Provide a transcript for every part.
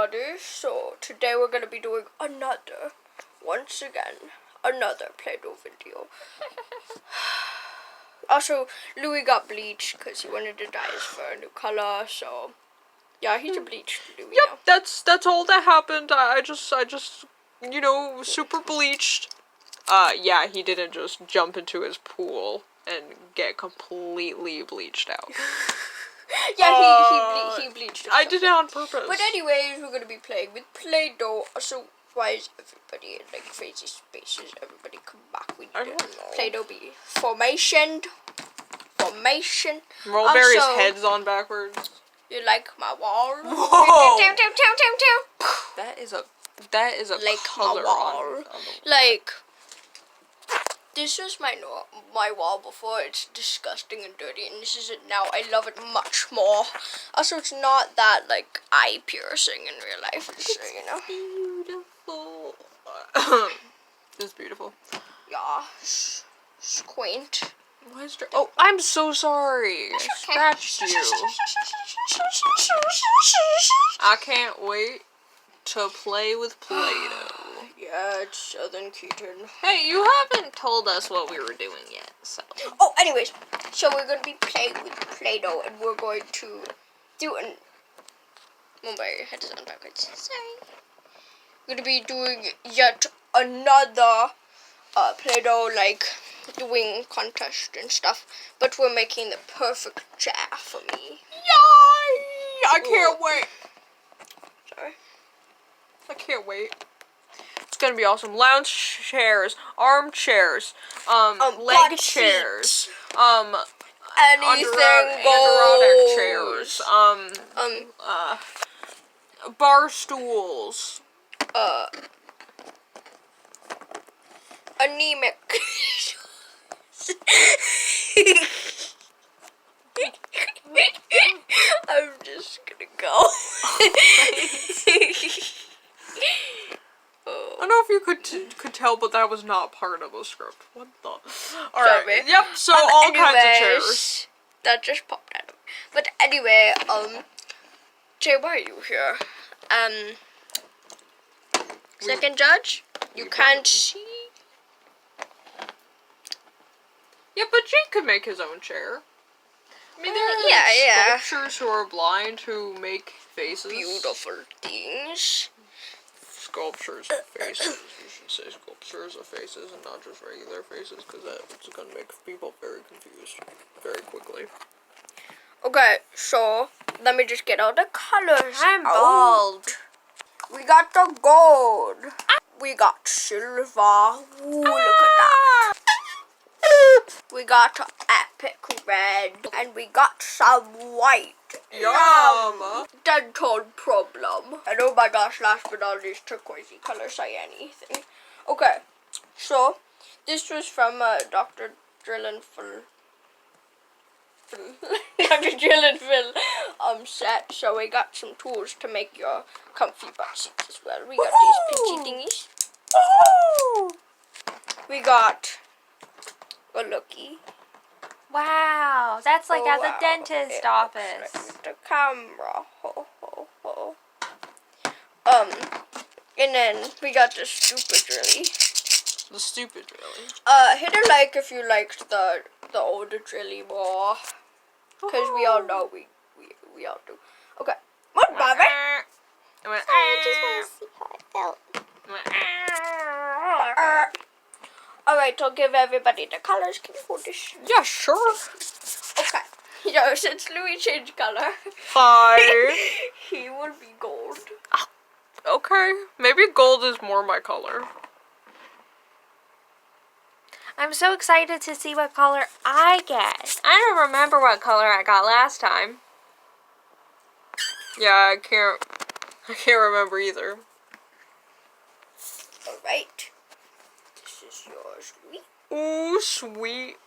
everybody. So today we're gonna be doing once again, another Play-Doh video. Also, Louis got bleached because he wanted to dye his fur a new color. So yeah, he's a bleached Louis now. That's all that happened. I just super bleached. Yeah, he didn't just jump into his pool and get completely bleached out. Yeah, he bleached himself. I did it on purpose. But anyways, we're gonna be playing with Play-Doh. So why is everybody in like crazy spaces? Everybody come back. We need to Play-Doh be formation. Mulberry's head's on backwards. You like my wall? Whoa! That is a like color my wall. on Like this was my wall before. It's disgusting and dirty, and this is it now. I love it much more. Also, it's not that like eye piercing in real life. It's beautiful. It's beautiful. Yeah, it's quaint. Why is there? Oh, I'm so sorry. I scratched you. I can't wait to play with Play-Doh. Yeah, it's Southern Keaton. Hey, you haven't told us what we were doing yet, so. Oh, anyways, so we're gonna be playing with Play-Doh, and we're going to do an. Oh, my head is on backwards. Sorry. We're gonna be doing yet another Play-Doh like doing contest and stuff, but we're making the perfect chair for me. Yay! I can't wait. Sorry. I can't wait. It's gonna be awesome. Lounge chairs, armchairs, leg chairs, anything androtic chairs, bar stools, anemic. I'm just gonna go. I don't know if you could tell, but that was not part of the script. What the? Alright, yep, so all kinds of chairs. That just popped out of me. But anyway, Jay, why are you here? Second judge? You can't see? Yeah, but Jake could make his own chair. I mean, there are sculptors who are blind who make faces. Beautiful things. Sculptures of faces. You should say sculptures of faces and not just regular faces, because that's going to make people very confused very quickly. Okay, so let me just get all the colors. I'm bald. We got the gold. We got silver. Ooh, look at that. We got epic red, and we got some white. Yum! Dental problem. And oh my gosh, last but not least, turquoisey color, say anything. Okay, so this was from Dr. Drillinville. Dr. Drillinville set. So we got some tools to make your comfy butt seats as well. We got these pinchy thingies. We got a lookie. Wow, that's like at the dentist office. Right, the camera. Ho, ho, ho. And then we got the stupid drilly. The stupid drilly. Hit a like if you liked the older drilly more. Because we all know we all do. Okay. What, Bobby? I just want to see how it felt. Alright, I'll give everybody the colors. Can you hold this? Yeah, sure. Okay. Yo, since Louis changed color, Hi. he will be gold. Okay. Maybe gold is more my color. I'm so excited to see what color I get. I don't remember what color I got last time. Yeah, I can't remember either. Alright. This is yours, Louis. Ooh, sweet.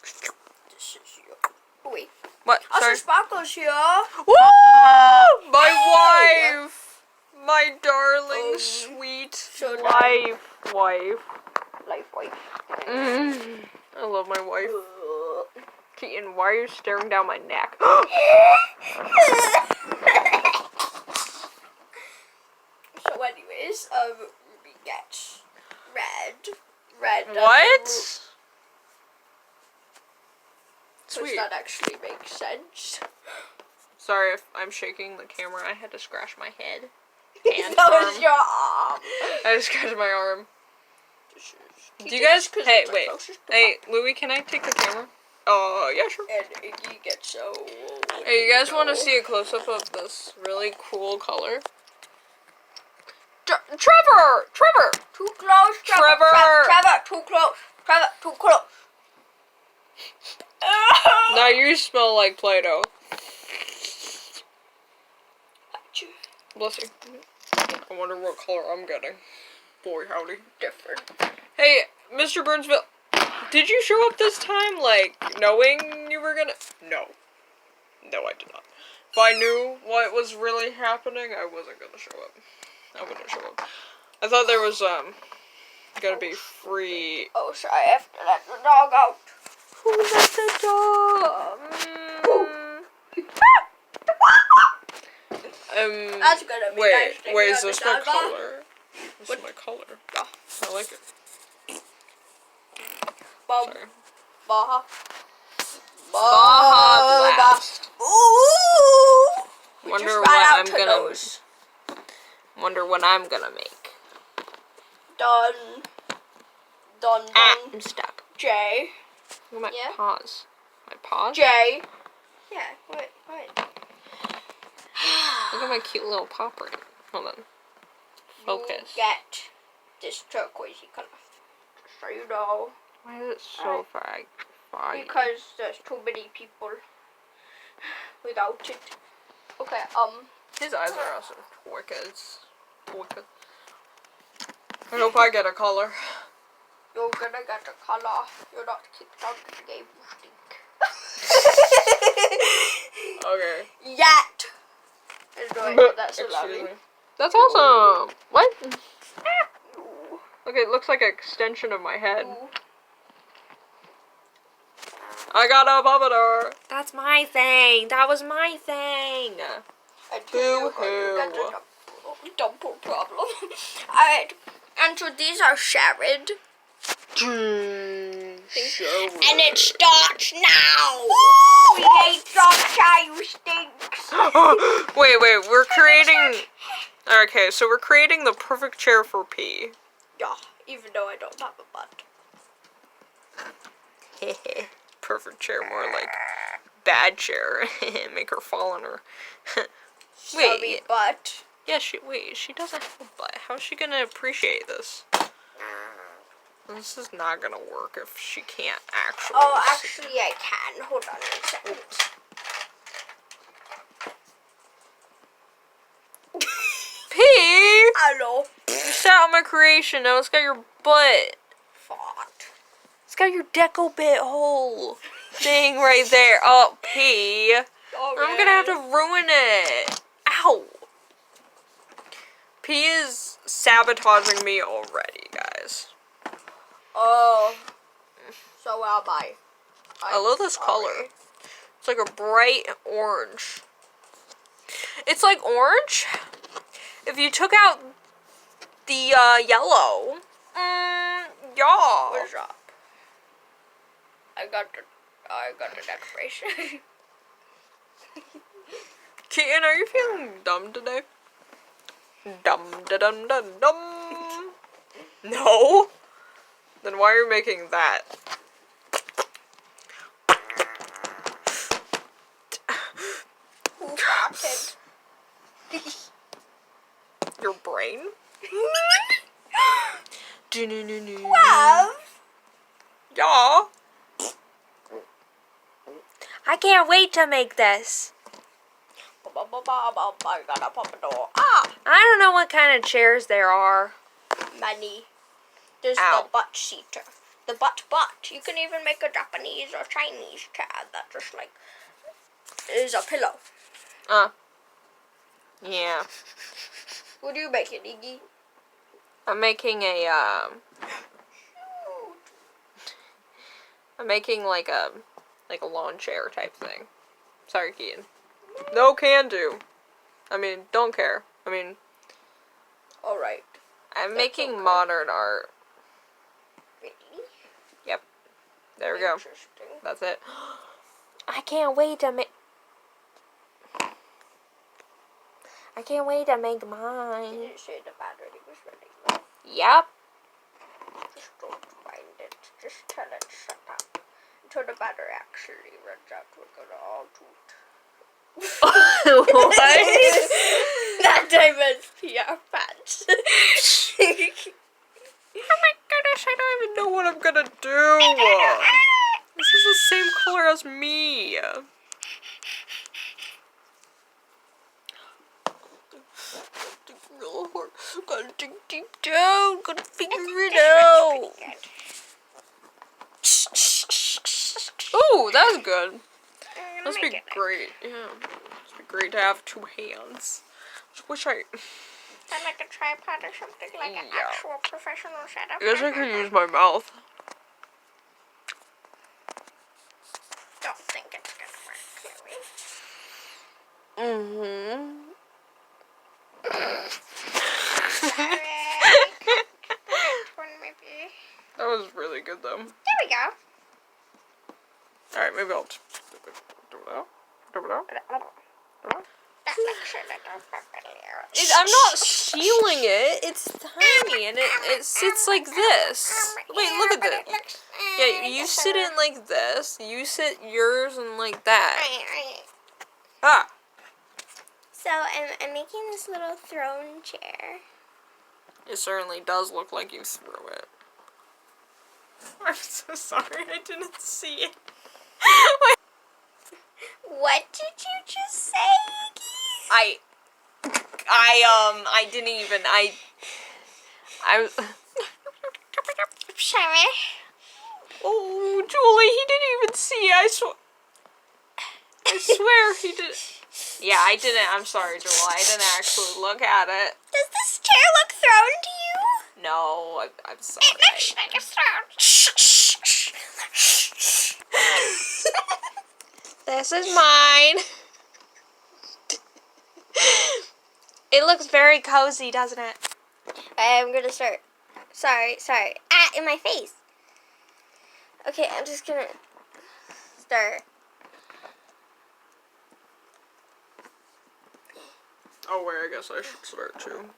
This is yours. Oh, wait. What? Also, Sorry. Sparkle's here. Woo! My wife. My darling, sweet wife. Life wife. I love my wife. Keaton, why are you staring down my neck? this we get red. Red. What? Does Sweet. that actually make sense? Sorry if I'm shaking the camera. I had to scratch my head. And That arm. was your arm. I just scratched my arm. Keep Do you guys? this 'cause Hey, it's wait. closest to Hey, Louis, can I take the camera? Oh, yeah, sure. And Iggy gets so. Hey, you guys want to see a close up of this really cool color? Trevor! Trevor! Too close, Trevor! Trevor, too close. Trevor, too close. Now you smell like Play-Doh. Bless you. I wonder what color I'm getting. Boy, howdy. Different. Hey, Mr. Burnsville, did you show up this time, like, knowing you were gonna... No. No, I did not. If I knew what was really happening, I wasn't gonna show up. I wouldn't show up. I thought there was, gonna be free... Oh, sorry, I have to let the dog out. Who let the dog? That's gonna be nice to wait, hear is the this my dog. color? This What? is my color. Yeah. I like it. Bum. Sorry. Baja. Baja Blast. Ooh. We Wonder just what ran out I'm to gonna- those. Wonder what I'm gonna make. Done. Done. Ah, Done. I'm stuck. J. Look at my Yeah. paws. My paws? J. Yeah. Wait. Look at my cute little paw print. Hold on. Focus. You get this turquoisey color. Just so you know. Why is it so far? Because there's too many people without it. Okay, His eyes are also wicked. I hope I get a color. you're gonna get a color. You're not kicked out of the game, you stink. Okay. Yet. Enjoy that's Excuse lovely. me. That's awesome. What? Okay, it looks like an extension of my head. Ooh. I got a pompadour. That's my thing. That was my thing. And here you go. You got the dumper problem. Alright. And so these are shared. And it starts now! We hate Sunshine, you stinks! Wait, we're creating... Okay, so we're creating the perfect chair for P. Yeah, even though I don't have a butt. Perfect chair, more like bad chair. Make her fall on her. Stubby butt. Yeah, she doesn't have a butt. How's she gonna appreciate this? This is not gonna work if she can't actually. Oh, actually I can. Hold on a second. P! Hello. You sat on my creation, now it's got your butt. Fart. It's got your deco bit hole thing right there. Oh, P. I'm gonna have to ruin it. Ow. P is sabotaging me already, guys. Oh. So am I. I love this color. It's like a bright orange. It's like orange if you took out the yellow. Yeah. What's up? I got the decoration. Keaton, are you feeling dumb today? Dum. No? Then why are you making that? Who farted? Your brain? 12? Yeah. I can't wait to make this. I got a pompadour. Ah! I don't know what kind of chairs there are. Many. There's Ow. the butt seater. The butt. You can even make a Japanese or Chinese chair that just like is a pillow. Yeah. What are you making, Iggy? I'm making a, I'm making like a lawn chair type thing. Sorry, Keaton. No can do. I mean, don't care. I mean... Alright. I'm That's making okay. modern art. Really? Yep. There we go. Interesting. That's it. I can't wait to make. I can't wait to make Did mine. you say the battery was running low? Yep. Just don't mind it. Just tell it shut up. Until the battery actually runs out, we're gonna all toot. What? That time was PR pants. Oh my goodness, I don't even know what I'm gonna do. This is the same color as me. Real hard. Gotta dig deep down. Gotta figure it out. Ooh, that was good. Must be great. Yeah, must be great to have two hands. Just wish I. And like a tripod or something, like an Yeah. actual professional setup. I guess I could use my mouth. Don't think it's gonna work, Chloe. Mm-hmm. Sorry. One maybe. That was really good though. There we go. Alright, maybe I'll do it out. Do it out. That looks a little familiar. I'm not stealing it. It's tiny and it sits like this. Wait, look at this. Yeah, you sit in like this. You sit yours in like that. Ah. So I'm making this little throne chair. It certainly does look like you threw it. I'm so sorry. I didn't see it. What did you just say? I didn't even, I I'm sorry. oh, Julie, he didn't even see it. I swear he did. Yeah, I didn't, I'm sorry, Julie, I didn't actually look at it. Does this chair look thrown to you? No, I'm sorry. It looks like a throne. This is mine. It looks very cozy, doesn't it? I'm gonna start. Sorry. Ah, in my face. Okay, I'm just gonna start. Oh wait, I guess I should start too.